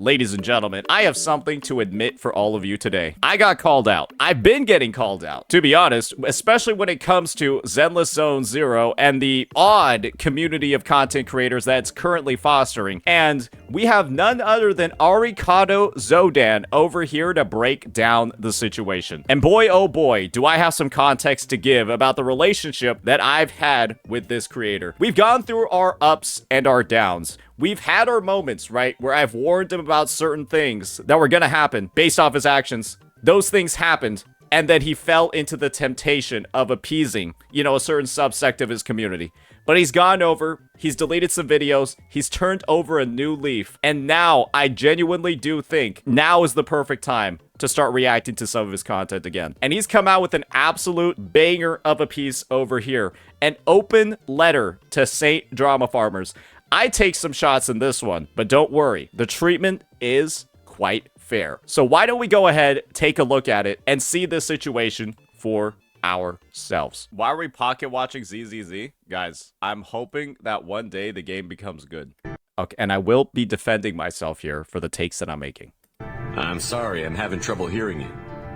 Ladies and gentlemen, I have something to admit for all of you today. I got called out. I've been getting called out, to be honest, especially when it comes to Zenless Zone Zero and the odd community of content creators that it's currently fostering. And we have none other than Arikado Zodan over here to break down the situation. And boy, oh boy, do I have some context to give about the relationship that I've had with this creator. We've gone through our ups and our downs. We've had our moments, right, where I've warned him about certain things that were gonna happen based off his actions. Those things happened, and then he fell into the temptation of appeasing, a certain subsect of his community. But he's gone over, he's deleted some videos, he's turned over a new leaf, and now I genuinely do think now is the perfect time to start reacting to some of his content again. And he's come out with an absolute banger of a piece over here, an open letter to Saint Drama Farmers. I take some shots in this one, but don't worry, the treatment is quite fair. So why don't we go ahead, take a look at it, and see this situation for ourselves. Why are we pocket watching ZZZ? Guys, I'm hoping that one day the game becomes good. Okay, and I will be defending myself here for the takes that I'm making. I'm sorry, I'm having trouble hearing you.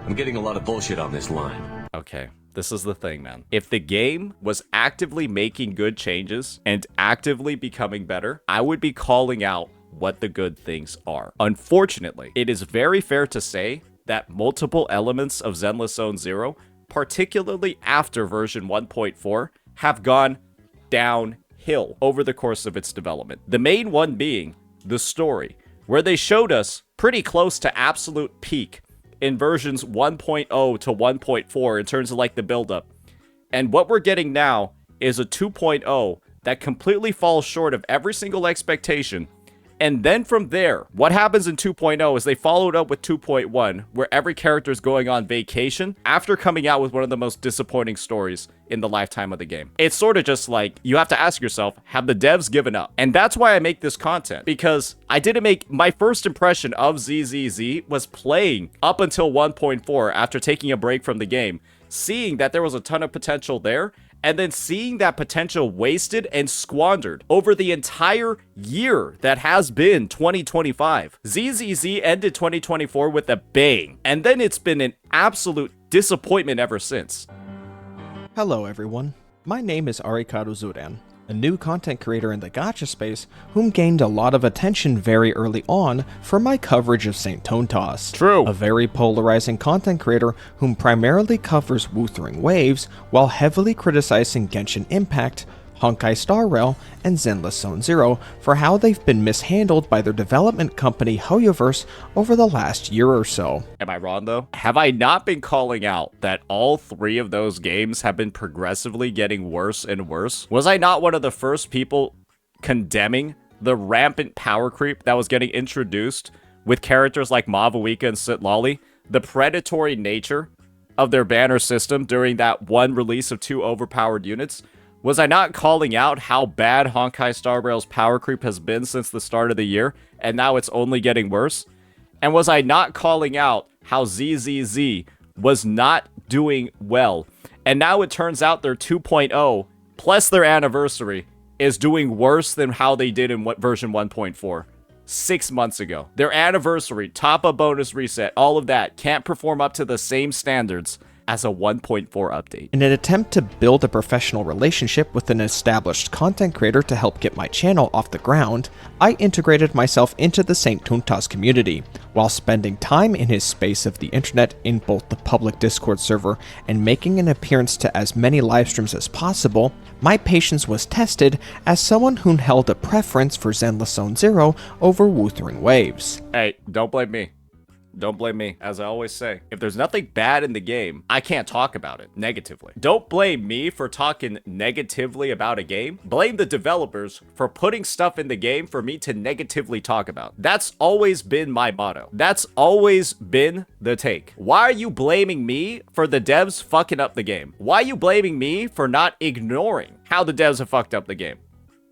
I'm getting a lot of bullshit on this line. Okay. This is the thing, man. If the game was actively making good changes and actively becoming better, I would be calling out what the good things are. Unfortunately, it is very fair to say that multiple elements of Zenless Zone Zero, particularly after version 1.4, have gone downhill over the course of its development. The main one being the story, where they showed us pretty close to absolute peak in versions 1.0 to 1.4 in terms of like the buildup. And what we're getting now is a 2.0 that completely falls short of every single expectation. And then from there, what happens in 2.0 is they followed up with 2.1, where every character is going on vacation after coming out with one of the most disappointing stories in the lifetime of the game. It's sort of just like, you have to ask yourself, have the devs given up? And that's why I make this content, because I didn't make, my first impression of ZZZ was playing up until 1.4 after taking a break from the game, seeing that there was a ton of potential there, and then seeing that potential wasted and squandered over the entire year that has been 2025. ZZZ ended 2024 with a bang, and then it's been an absolute disappointment ever since. Hello everyone, my name is Arikado Zodan, a new content creator in the gacha space whom gained a lot of attention very early on for my coverage of Saint Tontos. True. A very polarizing content creator whom primarily covers Wuthering Waves while heavily criticizing Genshin Impact, Honkai Star Rail, and Zenless Zone Zero for how they've been mishandled by their development company Hoyoverse over the last year or so. Am I wrong though? Have I not been calling out that all three of those games have been progressively getting worse and worse? Was I not one of the first people condemning the rampant power creep that was getting introduced with characters like Mavuika and Sitlali? The predatory nature of their banner system during that one release of 2 overpowered units? Was I not calling out how bad Honkai Star Rail's power creep has been since the start of the year, and now it's only getting worse? And was I not calling out how ZZZ was not doing well? And now it turns out their 2.0, plus their anniversary, is doing worse than how they did in version 1.4. 6 months ago. Their anniversary, top-up bonus reset, all of that can't perform up to the same standards as a 1.4 update. In an attempt to build a professional relationship with an established content creator to help get my channel off the ground, I integrated myself into the Saint Tontos community, while spending time in his space of the internet in both the public Discord server and making an appearance to as many livestreams as possible. My patience was tested as someone who held a preference for Zenless Zone Zero over Wuthering Waves. Hey, don't blame me. Don't blame me. As I always say, if there's nothing bad in the game, I can't talk about it negatively. Don't blame me for talking negatively about a game. Blame the developers for putting stuff in the game for me to negatively talk about. That's always been my motto. That's always been the take. Why are you blaming me for the devs fucking up the game? Why are you blaming me for not ignoring how the devs have fucked up the game?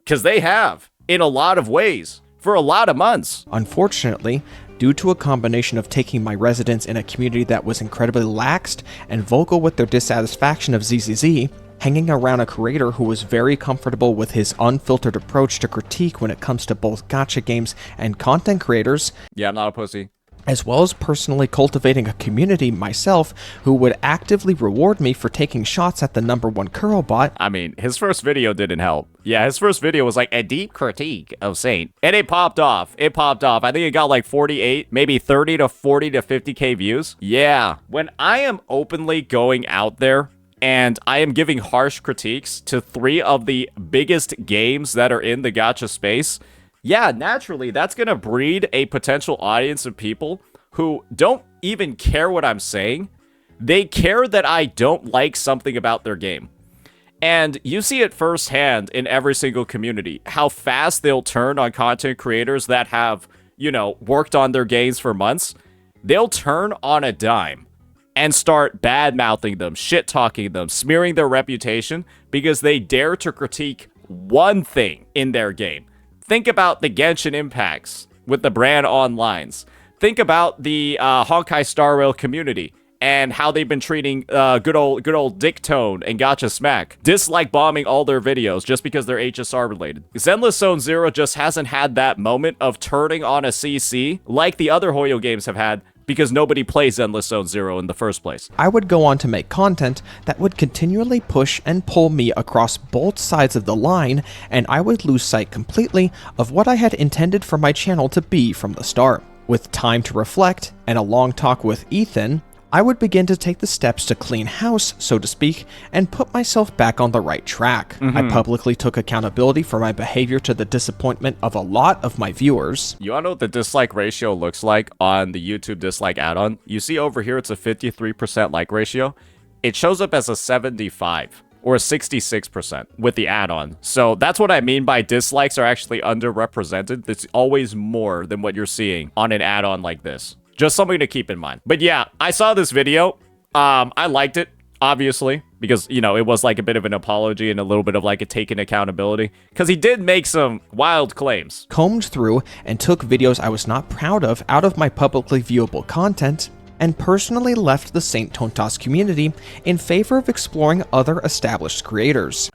Because they have, in a lot of ways, for a lot of months. Unfortunately, due to a combination of taking my residence in a community that was incredibly laxed and vocal with their dissatisfaction of ZZZ, hanging around a creator who was very comfortable with his unfiltered approach to critique when it comes to both gacha games and content creators, Yeah, I'm not a pussy. as well as personally cultivating a community myself who would actively reward me for taking shots at the #1 Kurobot. I mean, his first video didn't help. Yeah, his first video was like a deep critique of Saint. And it popped off. It popped off. I think it got like 48, maybe 30 to 40 to 50K views. Yeah. When I am openly going out there and I am giving harsh critiques to 3 of the biggest games that are in the gacha space, yeah, naturally, that's going to breed a potential audience of people who don't even care what I'm saying. They care that I don't like something about their game. And you see it firsthand in every single community, how fast they'll turn on content creators that have, worked on their games for months. They'll turn on a dime and start bad-mouthing them, shit-talking them, smearing their reputation because they dare to critique one thing in their game. Think about the Genshin impacts with the brand onlines. Think about the Honkai Star Rail community and how they've been treating good old Dick Tone and Gacha Smack. Dislike bombing all their videos just because they're HSR related. Zenless Zone Zero just hasn't had that moment of turning on a CC like the other Hoyo games have had, because nobody plays Endless Zone Zero in the first place. I would go on to make content that would continually push and pull me across both sides of the line, and I would lose sight completely of what I had intended for my channel to be from the start. With time to reflect and a long talk with Ethan, I would begin to take the steps to clean house, so to speak, and put myself back on the right track. I publicly took accountability for my behavior to the disappointment of a lot of my viewers. You wanna know what the dislike ratio looks like on the YouTube dislike add-on? You see over here it's a 53% like ratio. It shows up as a 75 or a 66% with the add-on. So that's what I mean by dislikes are actually underrepresented. It's always more than what you're seeing on an add-on like this. Just something to keep in mind. But yeah, I saw this video. I liked it, obviously, because, it was like a bit of an apology and a little bit of like a taking accountability. Because he did make some wild claims. Combed through and took videos I was not proud of out of my publicly viewable content, and personally left the Saint Tontos community in favor of exploring other established creators.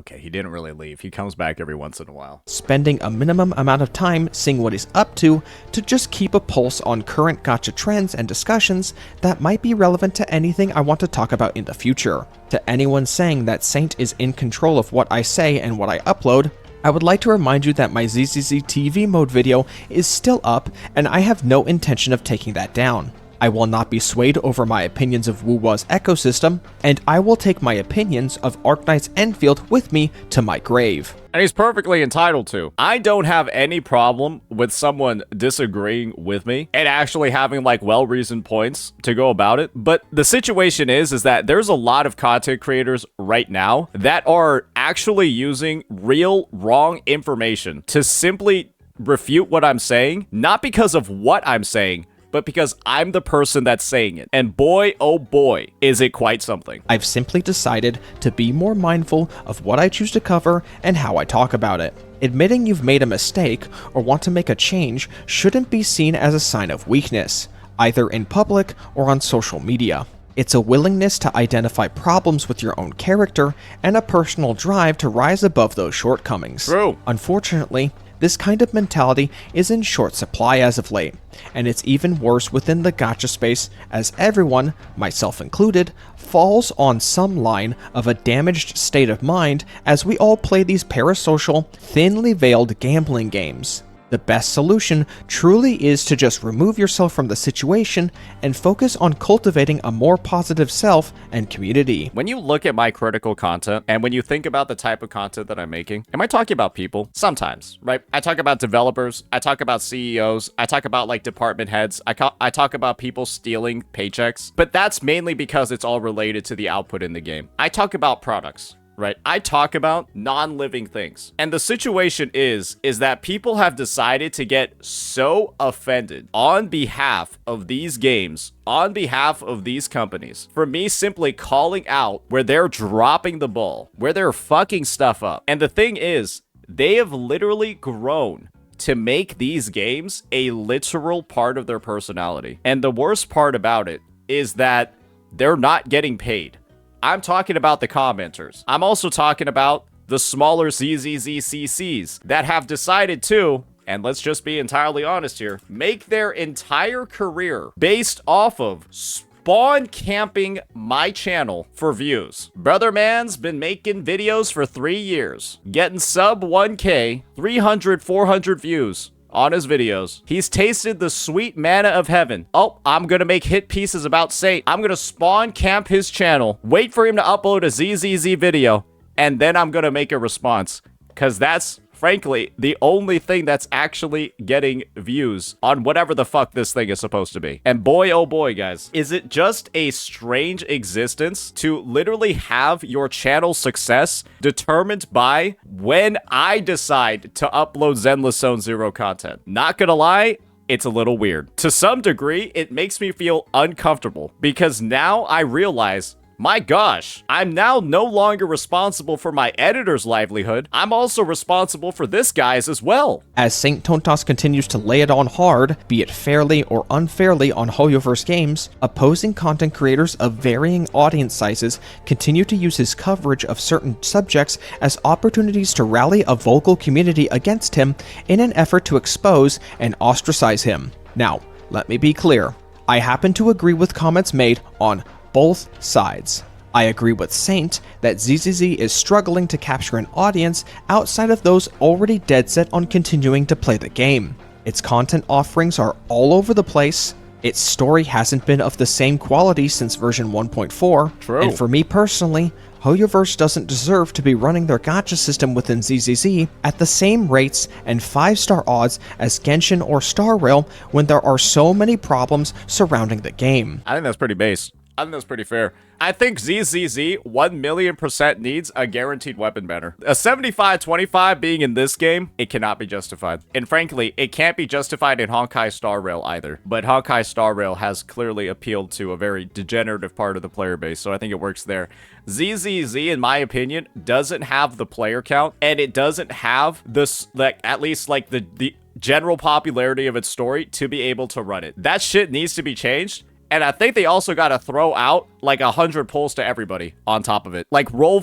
Okay, he didn't really leave. He comes back every once in a while. Spending a minimum amount of time seeing what he's up to just keep a pulse on current gacha trends and discussions that might be relevant to anything I want to talk about in the future. To anyone saying that Saint is in control of what I say and what I upload, I would like to remind you that my ZZZ TV mode video is still up, and I have no intention of taking that down. I will not be swayed over my opinions of Wuwa's ecosystem, and I will take my opinions of Arknight's Enfield with me to my grave. And he's perfectly entitled to. I don't have any problem with someone disagreeing with me and actually having like well-reasoned points to go about it. But the situation is that there's a lot of content creators right now that are actually using real wrong information to simply refute what I'm saying, not because of what I'm saying, but because I'm the person that's saying it. And boy, oh boy, is it quite something. I've simply decided to be more mindful of what I choose to cover and how I talk about it. Admitting you've made a mistake or want to make a change shouldn't be seen as a sign of weakness, either in public or on social media. It's a willingness to identify problems with your own character and a personal drive to rise above those shortcomings. True. Unfortunately, this kind of mentality is in short supply as of late, and it's even worse within the gacha space as everyone, myself included, falls on some line of a damaged state of mind as we all play these parasocial, thinly veiled gambling games. The best solution truly is to just remove yourself from the situation and focus on cultivating a more positive self and community. When you look at my critical content and when you think about the type of content that I'm making, am I talking about people? Sometimes, right? I talk about developers, I talk about CEOs, I talk about like department heads, I talk about people stealing paychecks, but that's mainly because it's all related to the output in the game. I talk about products. Right? I talk about non-living things. And the situation is that people have decided to get so offended on behalf of these games, on behalf of these companies, for me simply calling out where they're dropping the ball, where they're fucking stuff up. And the thing is, they have literally grown to make these games a literal part of their personality. And the worst part about it is that they're not getting paid. I'm talking about the commenters. I'm also talking about the smaller ZZZCCs that have decided to, and let's just be entirely honest here, make their entire career based off of spawn camping my channel for views. Brother man's been making videos for 3 years, getting sub 1K, 300, 400 views on his videos. He's tasted the sweet manna of heaven. Oh, I'm gonna make hit pieces about Saint. I'm gonna spawn camp his channel, wait for him to upload a ZZZ video, and then I'm gonna make a response. Because that's, frankly, the only thing that's actually getting views on whatever the fuck this thing is supposed to be. And boy, oh boy, guys, is it just a strange existence to literally have your channel success determined by when I decide to upload Zenless Zone Zero content. Not gonna lie, it's a little weird. To some degree, it makes me feel uncomfortable because now I realize, my gosh, I'm now no longer responsible for my editor's livelihood. I'm also responsible for this guy's as well. As Saint Tontos continues to lay it on hard, be it fairly or unfairly on Hoyoverse games, opposing content creators of varying audience sizes continue to use his coverage of certain subjects as opportunities to rally a vocal community against him in an effort to expose and ostracize him. Now, let me be clear. I happen to agree with comments made on both sides. I agree with Saint that ZZZ is struggling to capture an audience outside of those already dead set on continuing to play the game. Its content offerings are all over the place. Its story hasn't been of the same quality since version 1.4. True. And for me personally, Hoyoverse doesn't deserve to be running their gacha system within ZZZ at the same rates and 5-star odds as Genshin or Star Rail when there are so many problems surrounding the game. I think that's pretty base. I think that's pretty fair. I think ZZZ 1,000,000% needs a guaranteed weapon banner. A 75-25 being in this game, it cannot be justified. And frankly, it can't be justified in Honkai Star Rail either. But Honkai Star Rail has clearly appealed to a very degenerative part of the player base, so I think it works there. ZZZ, in my opinion, doesn't have the player count, and it doesn't have this, like, at least like the general popularity of its story to be able to run it. That shit needs to be changed. And I think they also got to throw out like 100 pulls to everybody on top of it. Like roll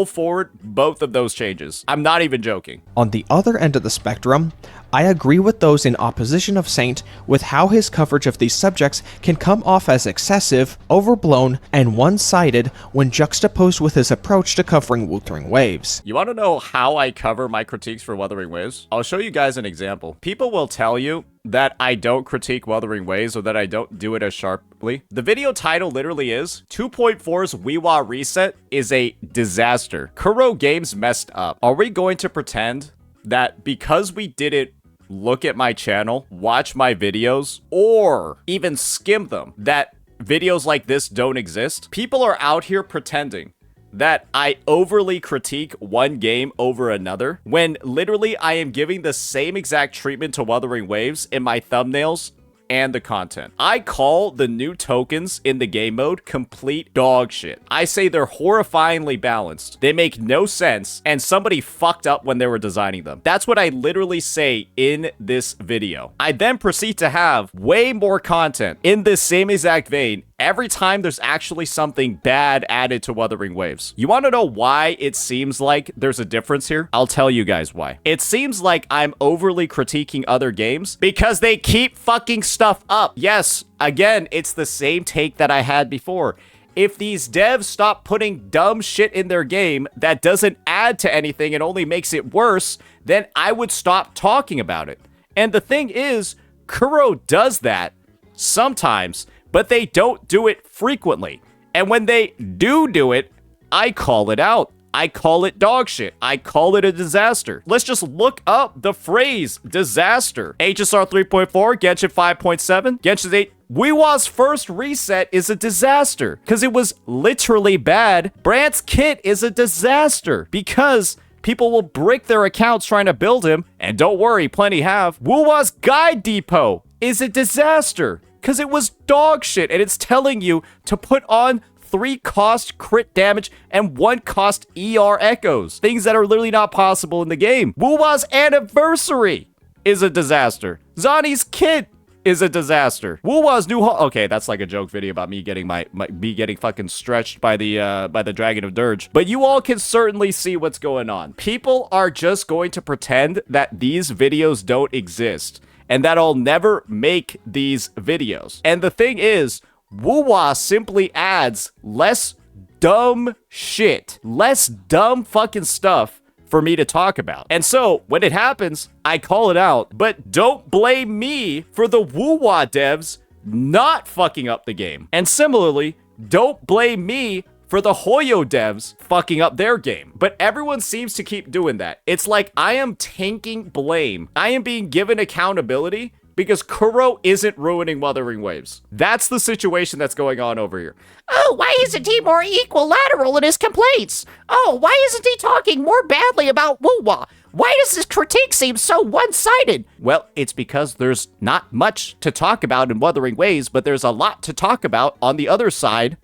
forward both of those changes. I'm not even joking. On the other end of the spectrum, I agree with those in opposition of Saint with how his coverage of these subjects can come off as excessive, overblown, and one-sided when juxtaposed with his approach to covering Wuthering Waves. You want to know how I cover my critiques for Wuthering Waves? I'll show you guys an example. People will tell you that I don't critique Wuthering Waves or that I don't do it as sharply. The video title literally is 2.4's Weewa Reset is a disaster. Kuro Games messed up. Are we going to pretend that because we didn't look at my channel, watch my videos, or even skim them, that videos like this don't exist? People are out here pretending that I overly critique one game over another, when literally I am giving the same exact treatment to Wuthering Waves in my thumbnails and the content. I call the new tokens in the game mode complete dog shit. I say they're horrifyingly balanced. They make no sense, and somebody fucked up when they were designing them. That's what I literally say in this video. I then proceed to have way more content in this same exact vein every time there's actually something bad added to Wuthering Waves. You want to know why it seems like there's a difference here? I'll tell you guys why. It seems like I'm overly critiquing other games because they keep fucking stuff up. Yes, again, it's the same take that I had before. If these devs stop putting dumb shit in their game that doesn't add to anything and only makes it worse, then I would stop talking about it. And the thing is, Kuro does that sometimes, but they don't do it frequently. And when they do it, I call it out. I call it dog shit. I call it a disaster. Let's just look up the phrase disaster. HSR 3.4, Genshin 5.7, Genshin 8. Weewa's first reset is a disaster because it was literally bad. Brandt's kit is a disaster because people will brick their accounts trying to build him, and don't worry, plenty have. Wuwa's guide depot is a disaster because it was dog shit, and it's telling you to put on 3 cost crit damage and 1 cost ER echoes. Things that are literally not possible in the game. Wuwa's anniversary is a disaster. Zani's kit is a disaster. Wuwa's new okay, that's like a joke video about me getting me getting fucking stretched by the Dragon of Dirge. But you all can certainly see what's going on. People are just going to pretend that these videos don't exist and that I'll never make these videos. And the thing is, Wuwa simply adds less dumb shit, less dumb fucking stuff for me to talk about. And so when it happens, I call it out, but don't blame me for the Wuwa devs not fucking up the game. And similarly, don't blame me for the Hoyo devs fucking up their game. But everyone seems to keep doing that. It's like I am taking blame. I am being given accountability because Kuro isn't ruining Wuthering Waves. That's the situation that's going on over here. Oh, why isn't he more equilateral in his complaints? Oh, why isn't he talking more badly about Wuwa? Why does his critique seem so one-sided? Well, it's because there's not much to talk about in Wuthering Waves, but there's a lot to talk about on the other side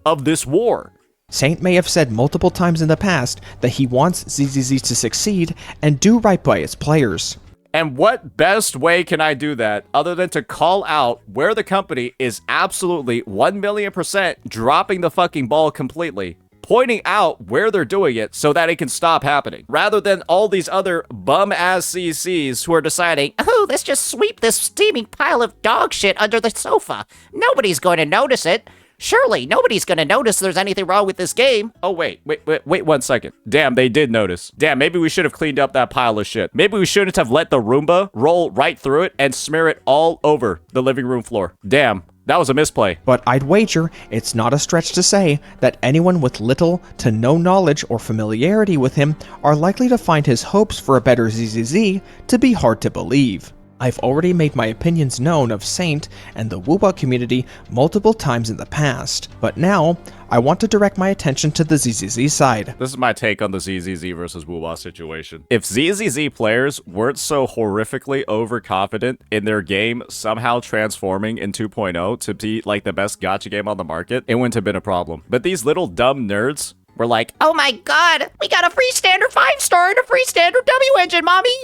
of this war. Saint may have said multiple times in the past that he wants ZZZ to succeed and do right by its players. And what best way can I do that other than to call out where the company is absolutely 1,000,000% dropping the fucking ball completely, pointing out where they're doing it so that it can stop happening, rather than all these other bum-ass CCs who are deciding, oh, let's just sweep this steaming pile of dog shit under the sofa. Nobody's going to notice it. Surely, nobody's gonna notice there's anything wrong with this game. Oh, wait 1 second. Damn, they did notice. Damn, maybe we should have cleaned up that pile of shit. Maybe we shouldn't have let the Roomba roll right through it and smear it all over the living room floor. Damn, that was a misplay. But I'd wager it's not a stretch to say that anyone with little to no knowledge or familiarity with him are likely to find his hopes for a better ZZZ to be hard to believe. I've already made my opinions known of Saint and the Wuwa community multiple times in the past, but now I want to direct my attention to the ZZZ side. This is my take on the ZZZ versus Wuwa situation. If ZZZ players weren't so horrifically overconfident in their game somehow transforming in 2.0 to be like the best gacha game on the market, it wouldn't have been a problem. But these little dumb nerds were like, oh my god, we got a free standard 5-star and a free standard W engine, mommy!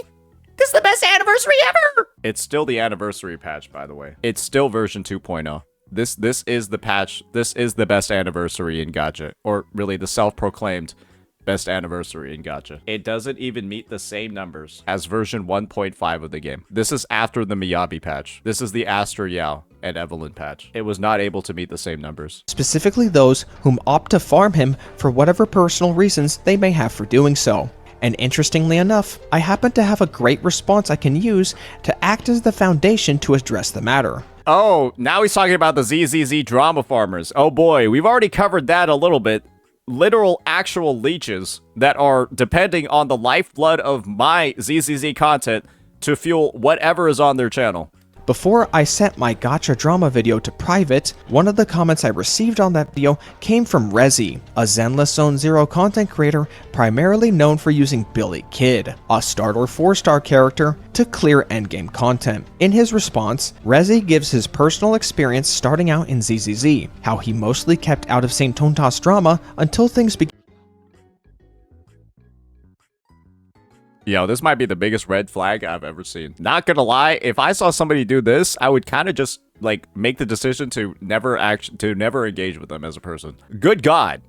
This is the best anniversary ever! It's still the anniversary patch, by the way. It's still version 2.0. This is the patch. This is the best anniversary in Gacha. Or really the self-proclaimed best anniversary in Gacha. It doesn't even meet the same numbers as version 1.5 of the game. This is after the Miyabi patch. This is the Aster Yao and Evelyn patch. It was not able to meet the same numbers. Specifically those whom opt to farm him for whatever personal reasons they may have for doing so. And interestingly enough, I happen to have a great response I can use to act as the foundation to address the matter. Oh, now he's talking about the ZZZ drama farmers. Oh boy, we've already covered that a little bit. Literal actual leeches that are depending on the lifeblood of my ZZZ content to fuel whatever is on their channel. Before I sent my Gacha drama video to private, one of the comments I received on that video came from Resi, a Zenless Zone Zero content creator primarily known for using Billy Kid, a starter 4-star character, to clear endgame content. In his response, Resi gives his personal experience starting out in ZZZ, how he mostly kept out of Saint Tontos drama until things began. Yo, this might be the biggest red flag I've ever seen. Not gonna lie, if I saw somebody do this, I would kind of just like make the decision to never engage with them as a person. Good God.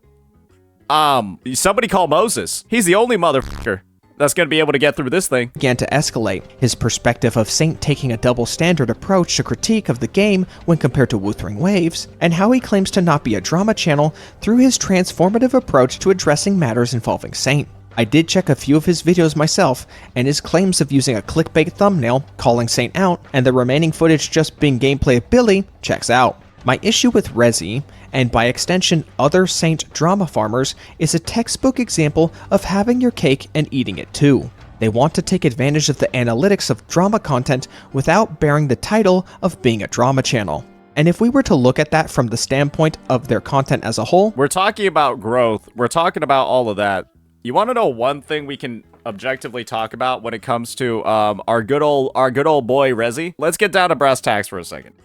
Somebody call Moses. He's the only motherfucker that's gonna be able to get through this thing. Began to escalate, his perspective of Saint taking a double standard approach to critique of the game when compared to Wuthering Waves, and how he claims to not be a drama channel through his transformative approach to addressing matters involving Saint. I did check a few of his videos myself, and his claims of using a clickbait thumbnail, calling Saint out, and the remaining footage just being gameplay of Billy, checks out. My issue with Resi, and by extension other Saint drama farmers, is a textbook example of having your cake and eating it too. They want to take advantage of the analytics of drama content without bearing the title of being a drama channel. And if we were to look at that from the standpoint of their content as a whole, we're talking about growth, we're talking about all of that. You want to know one thing we can objectively talk about when it comes to our good old boy Resi? Let's get down to brass tacks for a second.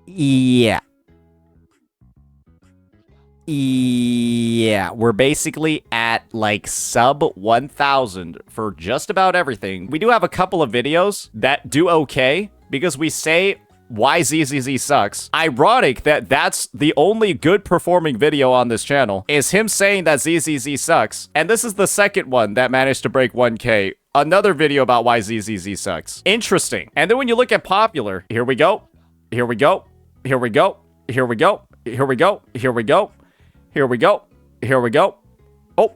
Yeah. Yeah, we're basically at like sub 1,000 for just about everything. We do have a couple of videos that do okay because we say why ZZZ sucks. Ironic that that's the only good performing video on this channel is him saying that ZZZ sucks. And this is the second one that managed to break 1K. Another video about why ZZZ sucks. Interesting. And then when you look at popular, here we go. Here we go. Here we go. Here we go. Here we go. Here we go. Here we go. Here we go. Oh.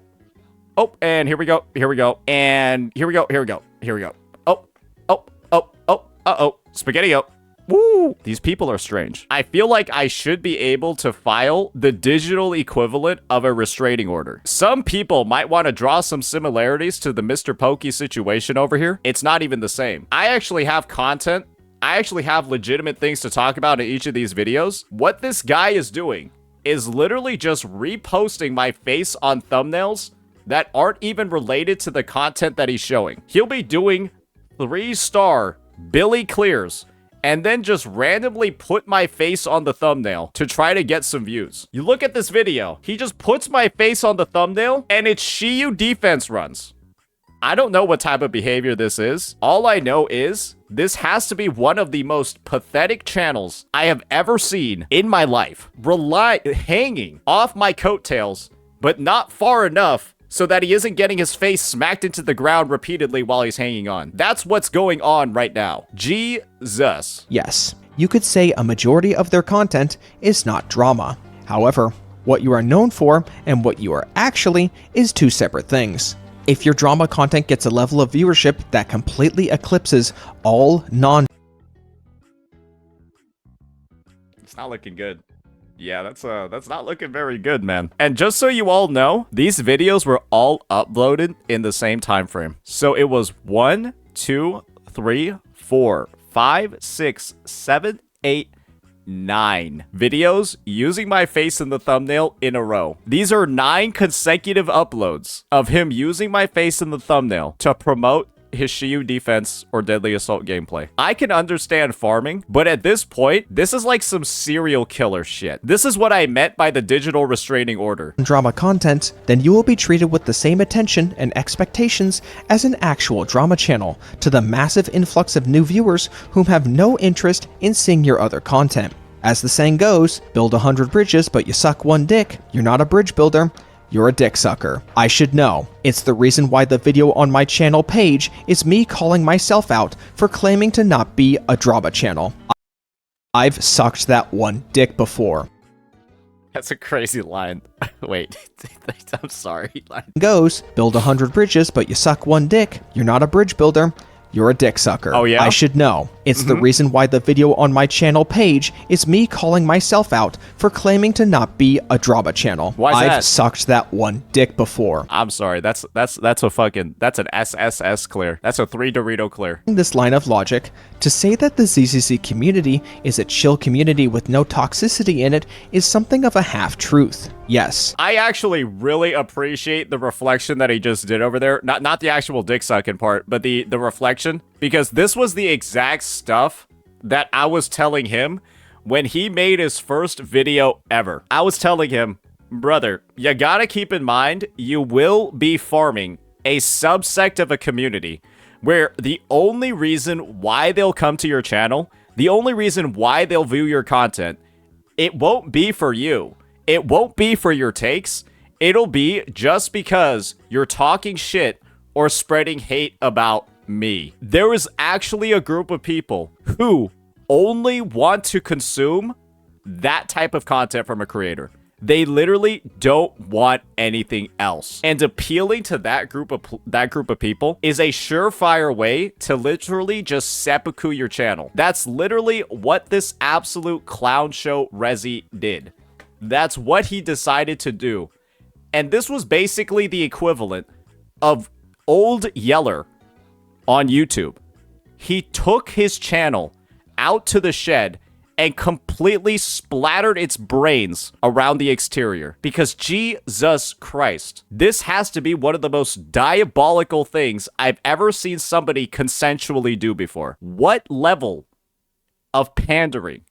Oh, and here we go. Here we go. And here we go. Here we go. Here we go. Oh. Oh. Oh. Oh. Uh-oh. Spaghetti-o. Woo! These people are strange. I feel like I should be able to file the digital equivalent of a restraining order. Some people might want to draw some similarities to the Mr. Pokey situation over here. It's not even the same. I actually have content. I actually have legitimate things to talk about in each of these videos. What this guy is doing is literally just reposting my face on thumbnails that aren't even related to the content that he's showing. He'll be doing 3-star Billy Clears and then just randomly put my face on the thumbnail to try to get some views. You look at this video, he just puts my face on the thumbnail and it's Shiyu defense runs. I don't know what type of behavior this is. All I know is this has to be one of the most pathetic channels I have ever seen in my life. Hanging off my coattails, but not far enough so that he isn't getting his face smacked into the ground repeatedly while he's hanging on. That's what's going on right now. Jesus. Yes, you could say a majority of their content is not drama. However, what you are known for and what you are actually is two separate things. If your drama content gets a level of viewership that completely eclipses all It's not looking good. Yeah, that's not looking very good, man. And just so you all know, these videos were all uploaded in the same time frame. So it was 1, 2, 3, 4, 5, 6, 7, 8, 9 videos using my face in the thumbnail in a row. These are 9 consecutive uploads of him using my face in the thumbnail to promote his Shiyu defense or deadly assault gameplay. I can understand farming, but at this point, this is like some serial killer shit. This is what I meant by the digital restraining order. drama content, then you will be treated with the same attention and expectations as an actual drama channel to the massive influx of new viewers whom have no interest in seeing your other content. As the saying goes, build 100 bridges but you suck one dick, you're not a bridge builder, you're a dick sucker. I should know. It's the reason why the video on my channel page is me calling myself out for claiming to not be a drama channel. I've sucked that one dick before. That's a crazy line. Wait, I'm sorry. Goes, build 100 bridges but you suck one dick, you're not a bridge builder, you're a dick sucker. Oh yeah? I should know. It's the reason why the video on my channel page is me calling myself out for claiming to not be a drama channel. Why is I've that? sucked that one dick before. I'm sorry. That's an SSS clear. That's a 3 Dorito clear. This line of logic, to say that the ZZZ community is a chill community with no toxicity in it is something of a half-truth. Yes. I actually really appreciate the reflection that he just did over there. Not the actual dick sucking part, but the reflection. Because this was the exact stuff that I was telling him when he made his first video ever. I was telling him, brother, you gotta keep in mind, you will be farming a subsect of a community where the only reason why they'll come to your channel, the only reason why they'll view your content, it won't be for you. It won't be for your takes. It'll be just because you're talking shit or spreading hate about me. There is actually a group of people who only want to consume that type of content from a creator. They literally don't want anything else. And appealing to that group of people is a surefire way to literally just seppuku your channel. That's literally what this absolute clown show Resi did. That's what he decided to do. And this was basically the equivalent of Old Yeller on YouTube. He took his channel out to the shed and completely splattered its brains around the exterior. Because Jesus Christ, this has to be one of the most diabolical things I've ever seen somebody consensually do before. What level of pandering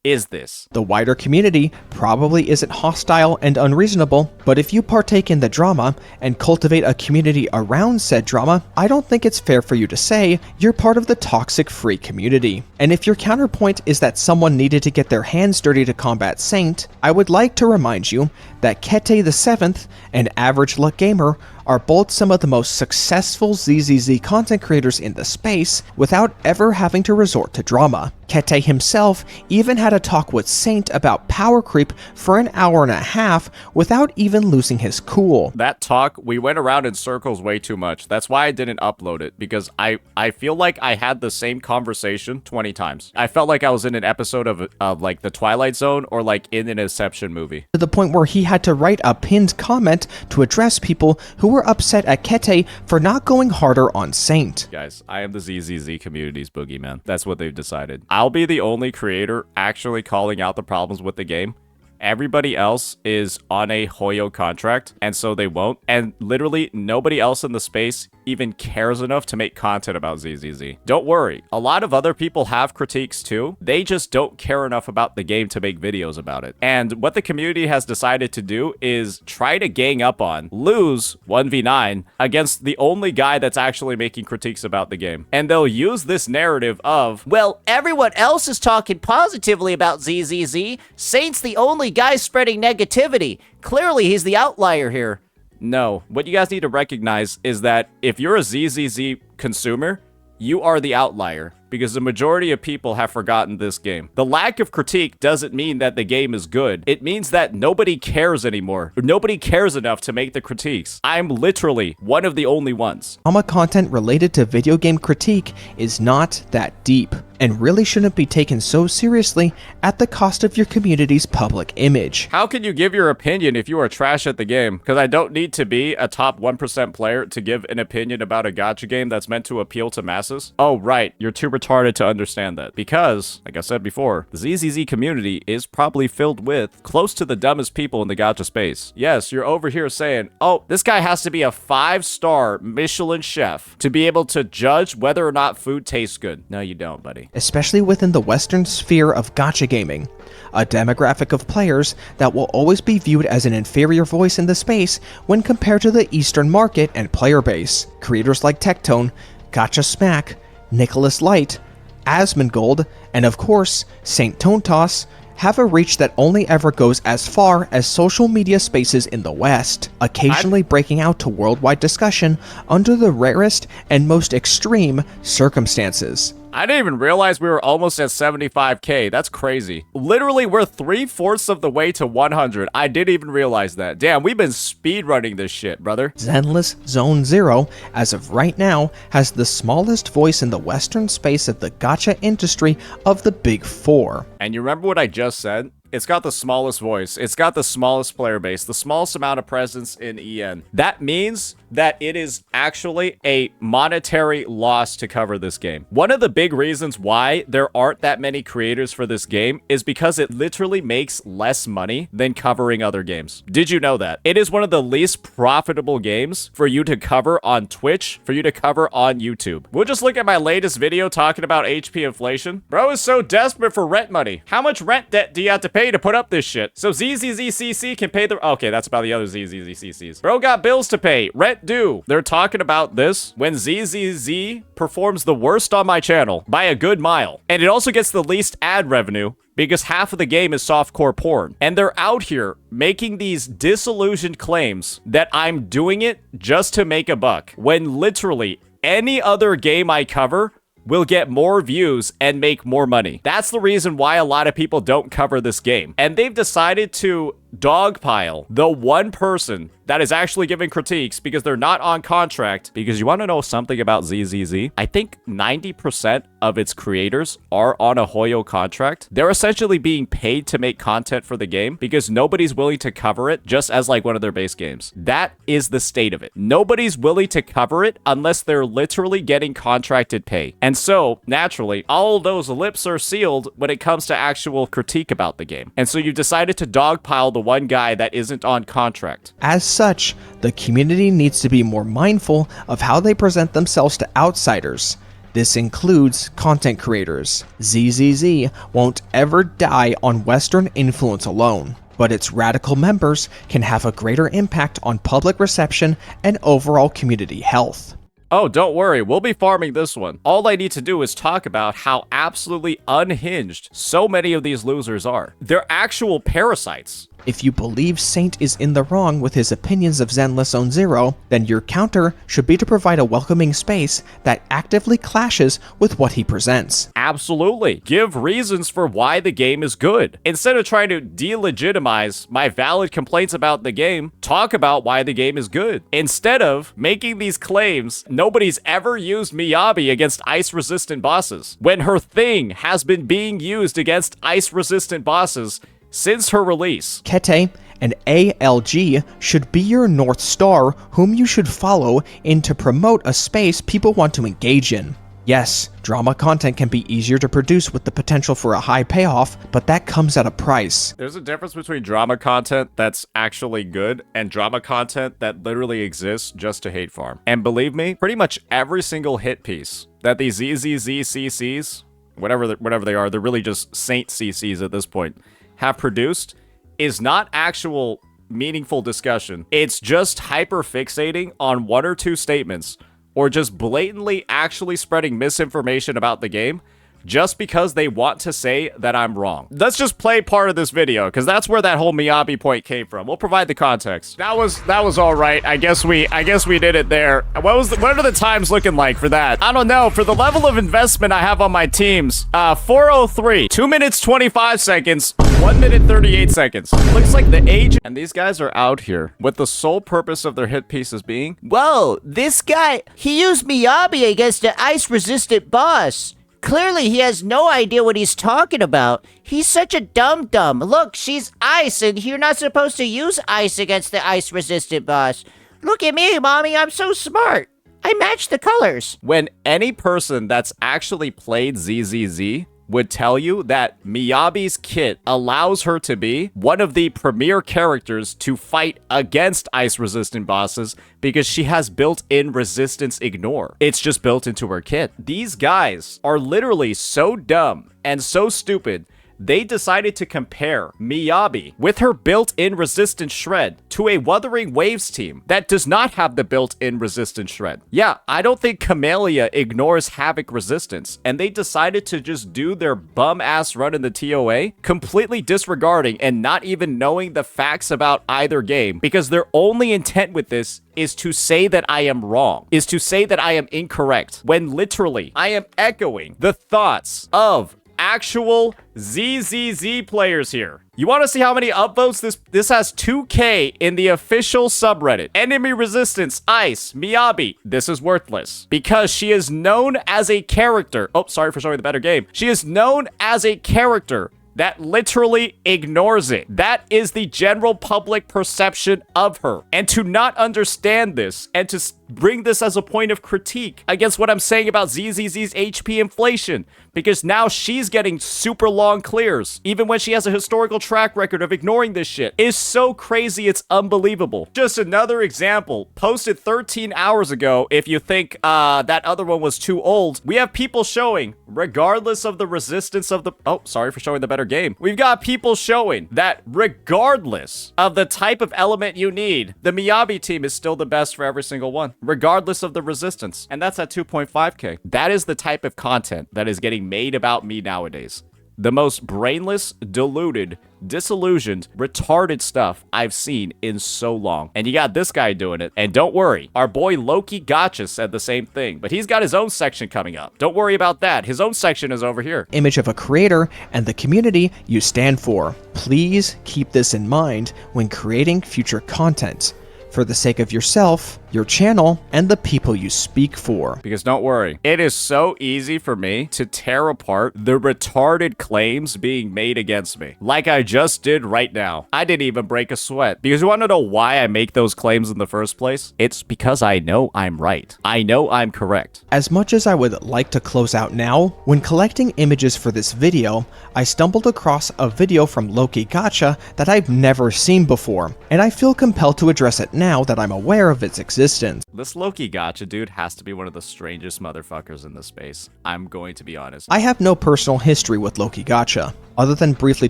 is this? The wider community probably isn't hostile and unreasonable, but if you partake in the drama and cultivate a community around said drama, I don't think it's fair for you to say you're part of the toxic free community. And if your counterpoint is that someone needed to get their hands dirty to combat Saint, I would like to remind you that Kete the 7th and Average Luck Gamer are both some of the most successful ZZZ content creators in the space without ever having to resort to drama. Kete himself even had a talk with Saint about power creep for an hour and a half without even losing his cool. That talk, we went around in circles way too much. That's why I didn't upload it, because I feel like I had the same conversation 20 times. I felt like I was in an episode of like The Twilight Zone or like in an Inception movie. To the point where he had to write a pinned comment to address people who were upset at Kete for not going harder on Saint. Guys, I am the ZZZ community's boogeyman. That's what they've decided. I'll be the only creator actually calling out the problems with the game. Everybody else is on a Hoyo contract, and so they won't. And literally nobody else in the space even cares enough to make content about ZZZ. Don't worry, a lot of other people have critiques too. They just don't care enough about the game to make videos about it. And what the community has decided to do is try to gang up on, lose 1v9 against the only guy that's actually making critiques about the game. And they'll use this narrative of, Well, everyone else is talking positively about ZZZ. Saint's the only guy spreading negativity. Clearly, he's the outlier here. no, what you guys need to recognize is that if you're a ZZZ consumer, you are the outlier, because the majority of people have forgotten this game. The lack of critique doesn't mean that the game is good. It means that nobody cares anymore. Nobody cares enough to make the critiques. I'm literally one of the only ones. Drama content related to video game critique is not that deep, and really shouldn't be taken so seriously at the cost of your community's public image. How can you give your opinion if you are trash at the game? Because I don't need to be a top 1% player to give an opinion about a gacha game that's meant to appeal to masses. Oh, right. You're too retarded to understand that. Because, like I said before, the ZZZ community is probably filled with close to the dumbest people in the gacha space. Yes, you're over here saying, oh, this guy has to be a 5-star Michelin chef to be able to judge whether or not food tastes good. No, you don't, buddy. Especially within the Western sphere of gacha gaming, a demographic of players that will always be viewed as an inferior voice in the space when compared to the Eastern market and player base. Creators like Tectone, Gacha Smack, Nicholas Light, Asmongold, and of course, Saint Tontos have a reach that only ever goes as far as social media spaces in the West, occasionally breaking out to worldwide discussion under the rarest and most extreme circumstances. I didn't even realize we were almost at 75k. That's crazy. Literally, we're 3/4 of the way to 100. I didn't even realize that. Damn, we've been speedrunning this shit, brother. Zenless Zone Zero, as of right now, has the smallest voice in the Western space of the gacha industry of the Big Four. And you remember what I just said? It's got the smallest voice. It's got the smallest player base, the smallest amount of presence in EN. That means that it is actually a monetary loss to cover this game. One of the big reasons why there aren't that many creators for this game is because it literally makes less money than covering other games. Did you know that? It is one of the least profitable games for you to cover on Twitch, for you to cover on YouTube. We'll just look at my latest video talking about HP inflation. Bro is so desperate for rent money. How much rent debt do you have to pay to put up this shit? So ZZZCC can pay the... Okay, that's about the other ZZZCCs. Bro got bills to pay. Rent due. They're talking about this when ZZZ performs the worst on my channel by a good mile. And it also gets the least ad revenue because half of the game is softcore porn. And they're out here making these disillusioned claims that I'm doing it just to make a buck, when literally any other game I cover will get more views and make more money. That's the reason why a lot of people don't cover this game. And they've decided to dogpile the one person that is actually giving critiques because they're not on contract. Because you want to know something about ZZZ? I think 90% of its creators are on a Hoyo contract. They're essentially being paid to make content for the game because nobody's willing to cover it just as like one of their base games. That is the state of it. Nobody's willing to cover it unless they're literally getting contracted pay. And so, naturally, all those lips are sealed when it comes to actual critique about the game. And so you decided to dogpile the one guy that isn't on contract. As such, the community needs to be more mindful of how they present themselves to outsiders. This includes content creators. ZZZ won't ever die on Western influence alone, but its radical members can have a greater impact on public reception and overall community health. Oh, don't worry, we'll be farming this one. All I need to do is talk about how absolutely unhinged so many of these losers are. They're actual parasites. If you believe Saint is in the wrong with his opinions of Zenless Zone Zero, then your counter should be to provide a welcoming space that actively clashes with what he presents. Absolutely. Give reasons for why the game is good. Instead of trying to delegitimize my valid complaints about the game, talk about why the game is good. Instead of making these claims, nobody's ever used Miyabi against ice-resistant bosses, when her thing has been being used against ice-resistant bosses since her release. Kete and ALG should be your North Star, whom you should follow in to promote a space people want to engage in. Yes, drama content can be easier to produce with the potential for a high payoff, but that comes at a price. There's a difference between drama content that's actually good and drama content that literally exists just to hate farm. And believe me, pretty much every single hit piece that these ZZZ CCs, whatever they are, they're really just Saint CCs at this point, have produced is not actual meaningful discussion. It's just hyper fixating on one or two statements or just blatantly actually spreading misinformation about the game just because they want to say that I'm wrong. Let's just play part of this video because that's where that whole Miyabi point came from. We'll provide the context. That was all right. I guess we did it there. What are the times looking like for that? I don't know. For the level of investment I have on my teams, 4:03, 2 minutes 25 seconds, 1 minute 38 seconds. Looks like the age, and these guys are out here with the sole purpose of their hit pieces being, Whoa, this guy, he used Miyabi against an ice-resistant boss. Clearly, he has no idea what he's talking about. He's such a dum-dum. Look, she's ice, and you're not supposed to use ice against the ice-resistant boss. Look at me, Mommy, I'm so smart. I match the colors. when any person that's actually played ZZZ would tell you that Miyabi's kit allows her to be one of the premier characters to fight against ice-resistant bosses because she has built-in resistance ignore. It's just built into her kit. These guys are literally so dumb and so stupid, they decided to compare Miyabi with her built-in resistance shred to a Wuthering Waves team that does not have the built-in resistance shred. Yeah, I don't think Camellia ignores Havoc resistance, and they decided to just do their bum-ass run in the TOA, completely disregarding and not even knowing the facts about either game, because their only intent with this is to say that I am wrong, is to say that I am incorrect, when literally I am echoing the thoughts of actual ZZZ players here. You want to see how many upvotes? This has 2K in the official subreddit. Enemy resistance, ice, Miyabi. This is worthless because she is known as a character. Oh, sorry for showing the better game. She is known as a character that literally ignores it. That is the general public perception of her. And to not understand this and to bring this as a point of critique against what I'm saying about ZZZ's HP inflation, because now she's getting super long clears, even when she has a historical track record of ignoring this shit, is so crazy it's unbelievable. Just another example, posted 13 hours ago, if you think that other one was too old, we have people showing, regardless of the resistance of the... Oh, sorry for showing the better game. We've got people showing that regardless of the type of element you need, the Miyabi team is still the best for every single one, regardless of the resistance. And that's at 2.5K. That is the type of content that is getting made about me nowadays. The most brainless, deluded, disillusioned, retarded stuff I've seen in so long. And you got this guy doing it. And don't worry, our boy Loki Gacha said the same thing, but he's got his own section coming up. Don't worry about that. His own section is over here. Image of a creator and the community you stand for. Please keep this in mind when creating future content, for the sake of yourself, your channel, and the people you speak for. Because don't worry, it is so easy for me to tear apart the retarded claims being made against me, like I just did right now. I didn't even break a sweat. Because you want to know why I make those claims in the first place? It's because I know I'm right. I know I'm correct. As much as I would like to close out now, when collecting images for this video, I stumbled across a video from Loki Gacha that I've never seen before, and I feel compelled to address it now that I'm aware of its existence. existence. This Loki Gacha dude has to be one of the strangest motherfuckers in the space. I'm going to be honest. I have no personal history with Loki Gacha, other than briefly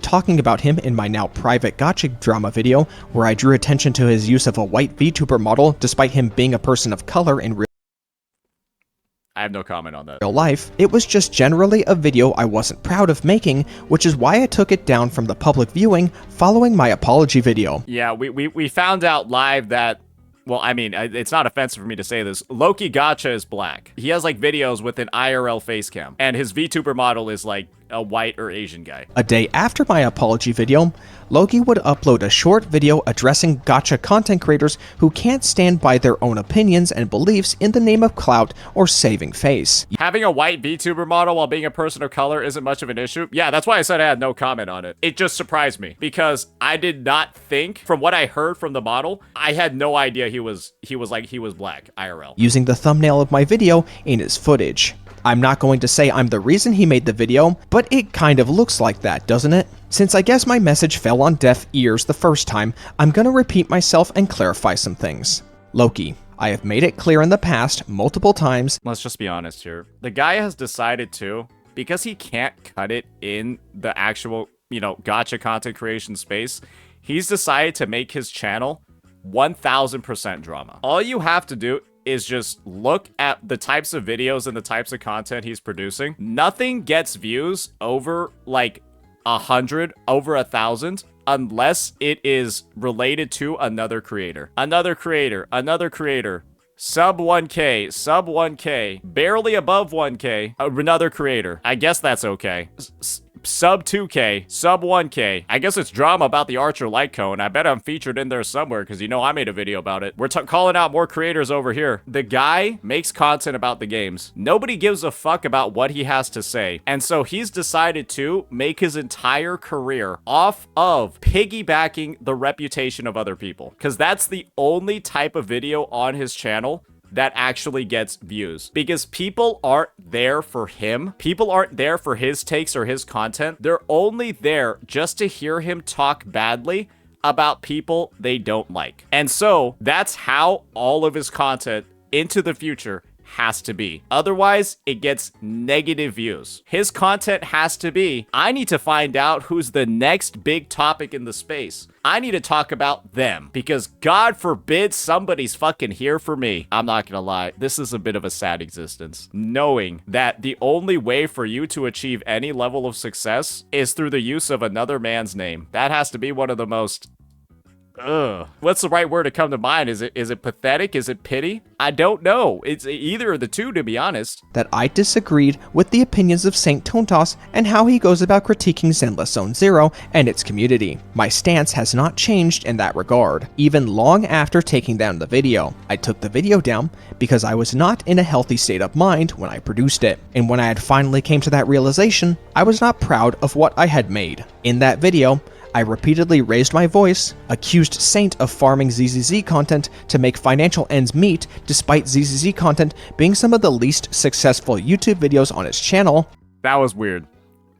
talking about him in my now private Gacha drama video, where I drew attention to his use of a white VTuber model despite him being a person of color in I have no comment on that. real life. It was just generally a video I wasn't proud of making, which is why I took it down from the public viewing following my apology video. Yeah, we found out live that, well, I mean, it's not offensive for me to say this. Loki Gacha is black. He has like videos with an IRL face cam, and his VTuber model is like a white or Asian guy. A day after my apology video, Loki would upload a short video addressing Gacha content creators who can't stand by their own opinions and beliefs in the name of clout or saving face. Having a white VTuber model while being a person of color isn't much of an issue. Yeah, that's why I said I had no comment on it. It just surprised me because I did not think, from what I heard from the model, I had no idea he was black IRL. Using the thumbnail of my video in his footage. I'm not going to say I'm the reason he made the video, but it kind of looks like that, doesn't it? Since I guess my message fell on deaf ears the first time, I'm gonna repeat myself and clarify some things. Loki, I have made it clear in the past multiple times. Let's just be honest here. The guy has decided to, because he can't cut it in the actual, gacha content creation space, he's decided to make his channel 1000% drama. All you have to do is just look at the types of videos and the types of content he's producing. Nothing gets views over like 100, over 1,000, unless it is related to another creator. Another creator, sub 1K, barely above 1K, another creator. I guess that's okay. Sub 2K, sub 1K. I guess it's drama about the Archer light cone. I bet I'm featured in there somewhere because I made a video about it. We're calling out more creators over here. The guy makes content about the games. Nobody gives a fuck about what he has to say. And so he's decided to make his entire career off of piggybacking the reputation of other people. Because that's the only type of video on his channel that actually gets views, because people aren't there for him. People aren't there for his takes or his content. They're only there just to hear him talk badly about people they don't like. And so that's how all of his content into the future has to be. Otherwise, it gets negative views. His content has to be, I need to find out who's the next big topic in the space. I need to talk about them because God forbid somebody's fucking here for me. I'm not gonna lie. This is a bit of a sad existence. Knowing that the only way for you to achieve any level of success is through the use of another man's name. That has to be one of the most... What's the right word to come to mind? Is it pathetic? Is it pity? I don't know. It's either of the two, to be honest. That I disagreed with the opinions of Saint Tontos and how he goes about critiquing Zenless Zone Zero and its community. My stance has not changed in that regard, even long after taking down the video. I took the video down because I was not in a healthy state of mind when I produced it, and when I had finally came to that realization, I was not proud of what I had made. In that video, I repeatedly raised my voice, accused Saint of farming ZZZ content to make financial ends meet, despite ZZZ content being some of the least successful YouTube videos on his channel. That was weird.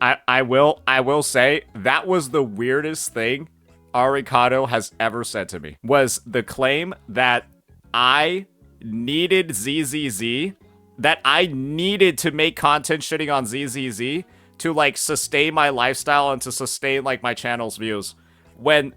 I will say that was the weirdest thing Arikado has ever said to me, was the claim that I needed ZZZ, that I needed to make content shitting on ZZZ to like sustain my lifestyle and to sustain like my channel's views. When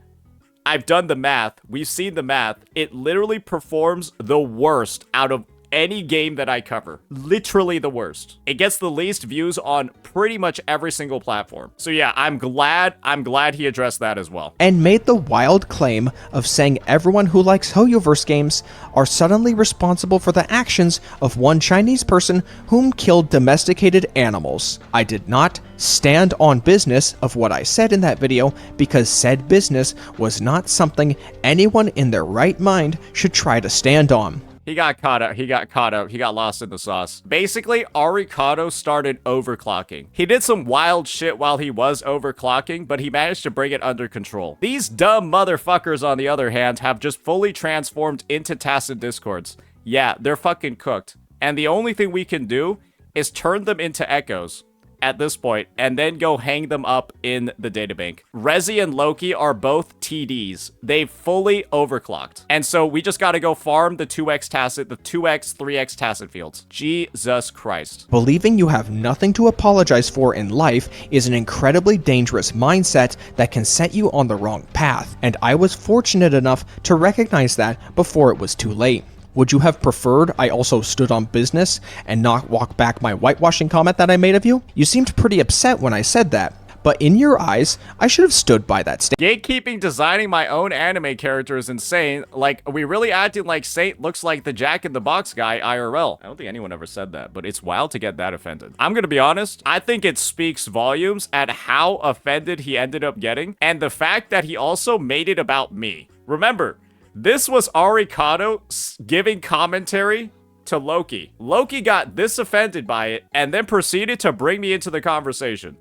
I've done the math, we've seen the math, it literally performs the worst out of any game that I cover. Literally the worst. It gets the least views on pretty much every single platform. So yeah, I'm glad he addressed that as well. And made the wild claim of saying everyone who likes Hoyoverse games are suddenly responsible for the actions of one Chinese person whom killed domesticated animals. I did not stand on business of what I said in that video because said business was not something anyone in their right mind should try to stand on. He got caught up. He got lost in the sauce. Basically, Arikado started overclocking. He did some wild shit while he was overclocking, but he managed to bring it under control. These dumb motherfuckers, on the other hand, have just fully transformed into tacit discords. Yeah, they're fucking cooked. And the only thing we can do is turn them into echoes. at this point and then go hang them up in the databank. Resi and Loki are both TDs. They've fully overclocked. And so we just got to go farm the 2x tacit, the 2x, 3x tacit fields. Jesus Christ. Believing you have nothing to apologize for in life is an incredibly dangerous mindset that can set you on the wrong path, and I was fortunate enough to recognize that before it was too late. Would you have preferred I also stood on business and not walk back my whitewashing comment that I made of you? You seemed pretty upset when I said that, but in your eyes, I should have stood by that statement. Gatekeeping designing my own anime character is insane. Like, are we really acting like Saint looks like the Jack-in-the-Box guy IRL? I don't think anyone ever said that, but it's wild to get that offended. I'm gonna be honest, I think it speaks volumes at how offended he ended up getting, and the fact that he also made it about me. Remember, this was Arikado giving commentary to Loki. Loki got this offended by it and then proceeded to bring me into the conversation.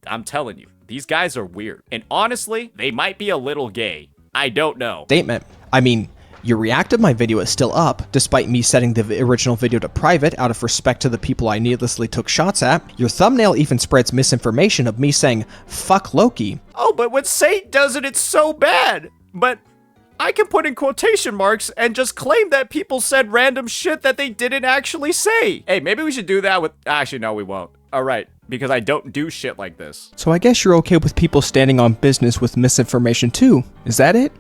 I'm telling you, these guys are weird. And honestly, they might be a little gay. I don't know. Statement. I mean, your react of my video is still up, despite me setting the original video to private out of respect to the people I needlessly took shots at. Your thumbnail even spreads misinformation of me saying, fuck Loki. Oh, but when Saint does it, it's so bad. But I can put in quotation marks and just claim that people said random shit that they didn't actually say. Hey, maybe we should do that with... Actually, no, we won't. All right, because I don't do shit like this. So I guess you're okay with people standing on business with misinformation too, is that it?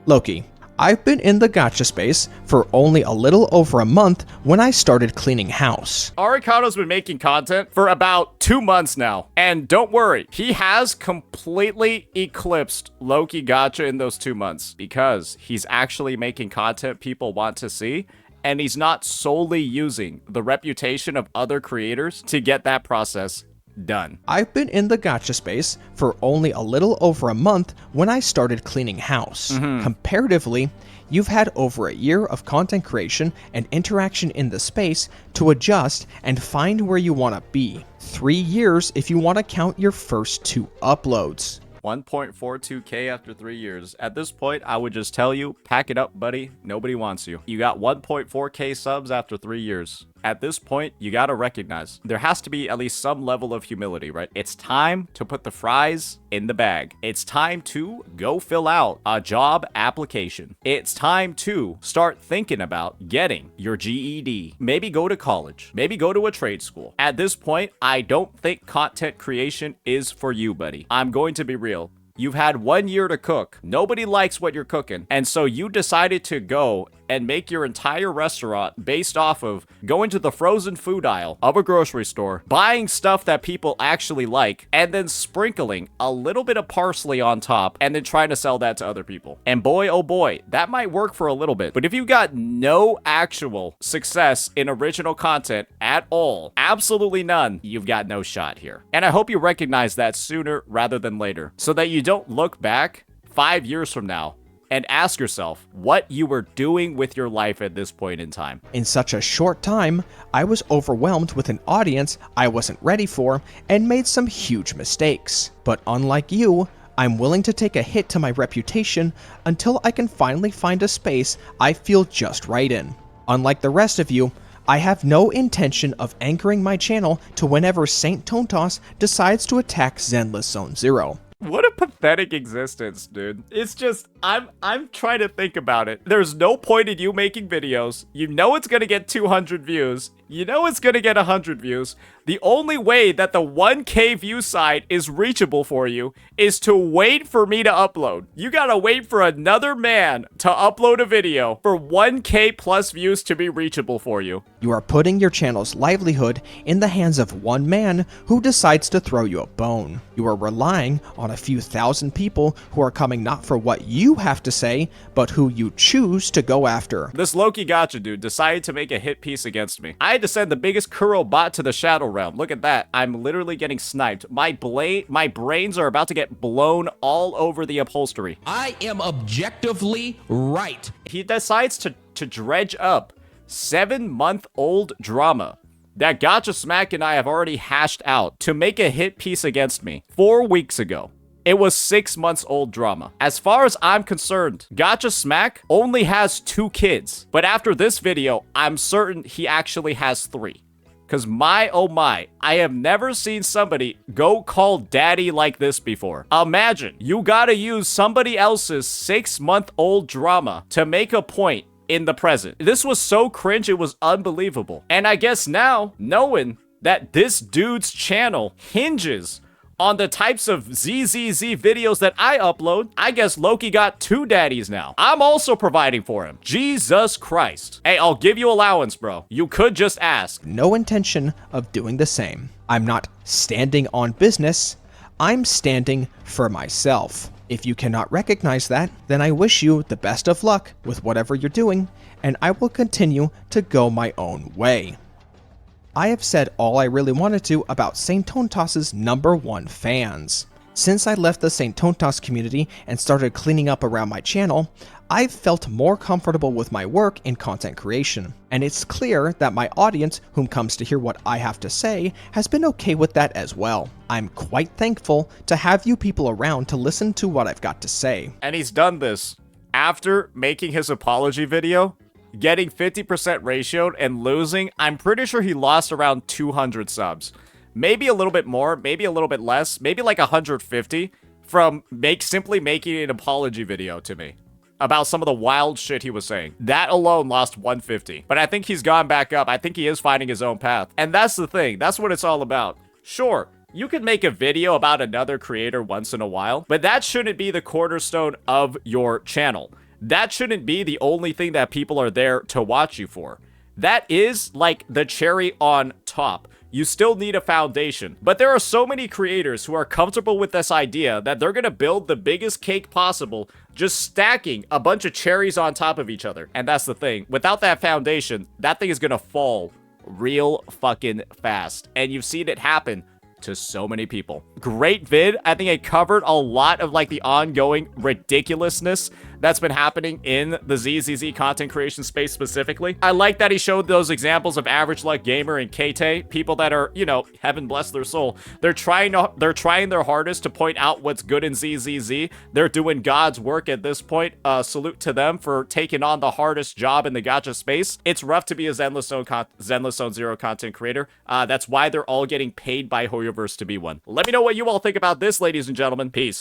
Loki, I've been in the gacha space for only a little over a month when I started cleaning house. Arikado's been making content for about 2 months now. And don't worry, he has completely eclipsed Loki Gacha in those 2 months because he's actually making content people want to see. And he's not solely using the reputation of other creators to get that process done. I've been in the gacha space for only a little over a month when I started cleaning house. Comparatively, you've had over a year of content creation and interaction in the space to adjust and find where you want to be. 3 years if you want to count your first 2 uploads. 1.42k after 3 years. At this point, I would just tell you, pack it up, buddy. Nobody wants you. You got 1.4k subs after 3 years. At this point, you gotta recognize there has to be at least some level of humility, right? It's time to put the fries in the bag. It's time to go fill out a job application. It's time to start thinking about getting your GED. Maybe go to college. Maybe go to a trade school. At this point, I don't think content creation is for you, buddy. I'm going to be real. You've had 1 year to cook. Nobody likes what you're cooking. And so you decided to go and make your entire restaurant based off of going to the frozen food aisle of a grocery store, buying stuff that people actually like, and then sprinkling a little bit of parsley on top, and then trying to sell that to other people. And boy, oh boy, that might work for a little bit. But if you got no actual success in original content at all, absolutely none, you've got no shot here. And I hope you recognize that sooner rather than later, so that you don't look back 5 years from now and ask yourself what you were doing with your life at this point in time. In such a short time, I was overwhelmed with an audience I wasn't ready for and made some huge mistakes. But unlike you, I'm willing to take a hit to my reputation until I can finally find a space I feel just right in. Unlike the rest of you, I have no intention of anchoring my channel to whenever Saint Tontos decides to attack Zenless Zone Zero. What a pathetic existence, dude. It's just, I'm trying to think about it. There's no point in you making videos. You know it's gonna get 200 views. You know it's gonna get 100 views. The only way that the 1k view side is reachable for you is to wait for me to upload. You gotta wait for another man to upload a video for 1k plus views to be reachable for you. You are putting your channel's livelihood in the hands of one man who decides to throw you a bone. You are relying on a few thousand people who are coming not for what you have to say, but who you choose to go after. This Loki Gacha dude decided to make a hit piece against me. I had to send the biggest Kuro bot to the Shadow Realm. Look at that. I'm literally getting sniped. My brains are about to get blown all over the upholstery. I am objectively right. He decides to dredge up 7-month-old drama that Gacha Smack and I have already hashed out to make a hit piece against me 4 weeks ago. It was 6 months old drama. As far as I'm concerned, Gacha Smack only has 2 kids. But after this video, I'm certain he actually has 3. Because my, oh my, I have never seen somebody go call daddy like this before. Imagine, you gotta use somebody else's 6-month-old drama to make a point in the present. This was so cringe, it was unbelievable. And I guess now, knowing that this dude's channel hinges on the types of ZZZ videos that I upload, I guess Loki got 2 daddies now. I'm also providing for him. Jesus Christ. Hey, I'll give you allowance, bro. You could just ask. No intention of doing the same. I'm not standing on business. I'm standing for myself. If you cannot recognize that, then I wish you the best of luck with whatever you're doing, and I will continue to go my own way. I have said all I really wanted to about Saint Tontos' #1 fans. Since I left the Saint Tontos community and started cleaning up around my channel, I've felt more comfortable with my work in content creation. And it's clear that my audience, whom comes to hear what I have to say, has been okay with that as well. I'm quite thankful to have you people around to listen to what I've got to say. And he's done this after making his apology video, getting 50% ratioed and losing. I'm pretty sure he lost around 200 subs. Maybe a little bit more, maybe a little bit less, maybe like 150 from simply making an apology video to me about some of the wild shit he was saying. That alone lost 150. But I think he's gone back up. I think he is finding his own path. And that's the thing. That's what it's all about. Sure, you can make a video about another creator once in a while, but that shouldn't be the cornerstone of your channel. That shouldn't be the only thing that people are there to watch you for. That is like the cherry on top. You still need a foundation. But there are so many creators who are comfortable with this idea that they're gonna build the biggest cake possible, just stacking a bunch of cherries on top of each other. And that's the thing. Without that foundation, that thing is gonna fall real fucking fast. And you've seen it happen to so many people. Great vid. I think it covered a lot of like the ongoing ridiculousness that's been happening in the ZZZ content creation space specifically. I like that he showed those examples of Average Luck Gamer and KT, people that are, you know, heaven bless their soul. They're trying their hardest to point out what's good in ZZZ. They're doing God's work at this point. Salute to them for taking on the hardest job in the gacha space. It's rough to be a Zenless Zone Zero content creator. That's why they're all getting paid by Hoyoverse to be one. Let me know what you all think about this, ladies and gentlemen. Peace.